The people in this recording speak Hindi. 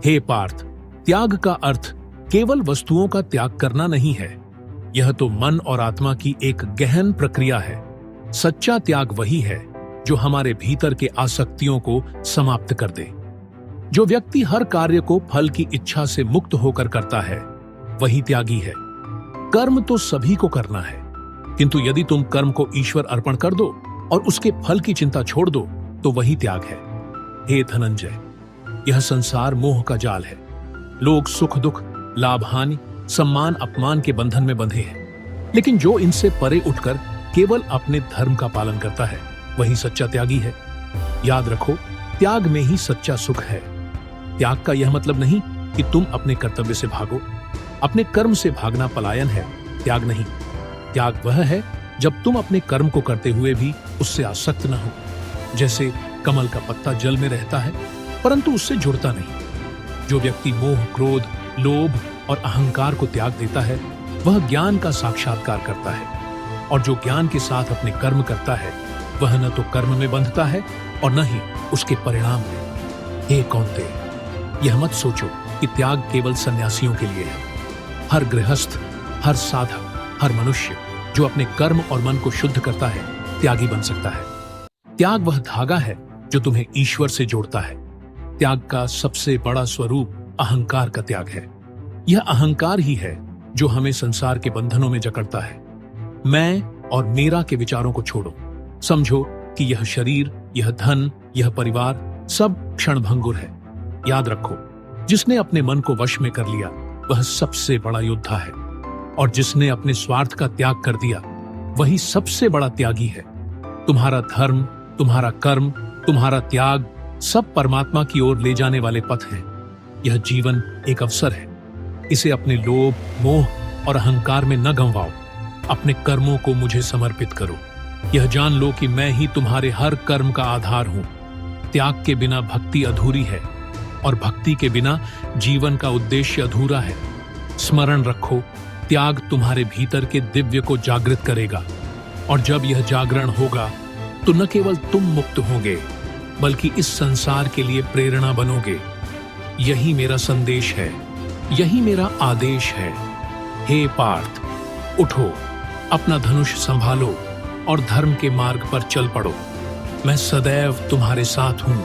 हे पार्थ, त्याग का अर्थ केवल वस्तुओं का त्याग करना नहीं है। यह तो मन और आत्मा की एक गहन प्रक्रिया है। सच्चा त्याग वही है जो हमारे भीतर के आसक्तियों को समाप्त कर दे। जो व्यक्ति हर कार्य को फल की इच्छा से मुक्त होकर करता है वही त्यागी है। कर्म तो सभी को करना है, किंतु यदि तुम कर्म को ईश्वर अर्पण कर दो और उसके फल की चिंता छोड़ दो तो वही त्याग है। हे धनंजय, यह संसार मोह का जाल है। लोग सुख दुख, लाभ हानि, सम्मान अपमान के बंधन में बंधे हैं, लेकिन जो इनसे परे उठकर केवल अपने धर्म का पालन करता है वही सच्चा त्यागी है। याद रखो, त्याग में ही सच्चा सुख है। त्याग का यह मतलब नहीं कि तुम अपने कर्तव्य से भागो। अपने कर्म से भागना पलायन है, त्याग नहीं। त्याग वह है जब तुम अपने कर्म को करते हुए भी उससे आसक्त न हो। जैसे कमल का पत्ता जल में रहता है परंतु उससे जुड़ता नहीं। जो व्यक्ति मोह, क्रोध, लोभ और अहंकार को त्याग देता है वह ज्ञान का साक्षात्कार करता है। और जो ज्ञान के साथ अपने कर्म करता है वह न तो कर्म में बंधता है और न ही उसके परिणाम में। हे कौन्तेय, यह मत सोचो कि त्याग केवल सन्यासियों के लिए है। हर गृहस्थ, हर साधक, हर मनुष्य जो अपने कर्म और मन को शुद्ध करता है त्यागी बन सकता है। त्याग वह धागा है जो तुम्हें ईश्वर से जोड़ता है। त्याग का सबसे बड़ा स्वरूप अहंकार का त्याग है। यह अहंकार ही है जो हमें संसार के बंधनों में जकड़ता है। मैं और मेरा के विचारों को छोड़ो। समझो कि यह शरीर, यह धन, यह परिवार सब क्षणभंगुर है। याद रखो, जिसने अपने मन को वश में कर लिया वह सबसे बड़ा योद्धा है, और जिसने अपने स्वार्थ का त्याग कर दिया वही सबसे बड़ा त्यागी है। तुम्हारा धर्म, तुम्हारा कर्म, तुम्हारा त्याग सब परमात्मा की ओर ले जाने वाले पथ हैं। यह जीवन एक अवसर है। इसे अपने लोभ, मोह और अहंकार में न गंवाओ। अपने कर्मों को मुझे समर्पित करो। यह जान लो कि मैं ही तुम्हारे हर कर्म का आधार हूं। त्याग के बिना भक्ति अधूरी है और भक्ति के बिना जीवन का उद्देश्य अधूरा है। स्मरण रखो, त्याग तुम्हारे भीतर के दिव्य को जागृत करेगा, और जब यह जागरण होगा तो न केवल तुम मुक्त होगे बल्कि इस संसार के लिए प्रेरणा बनोगे। यही मेरा संदेश है, यही मेरा आदेश है। हे पार्थ, उठो, अपना धनुष संभालो और धर्म के मार्ग पर चल पड़ो। मैं सदैव तुम्हारे साथ हूं।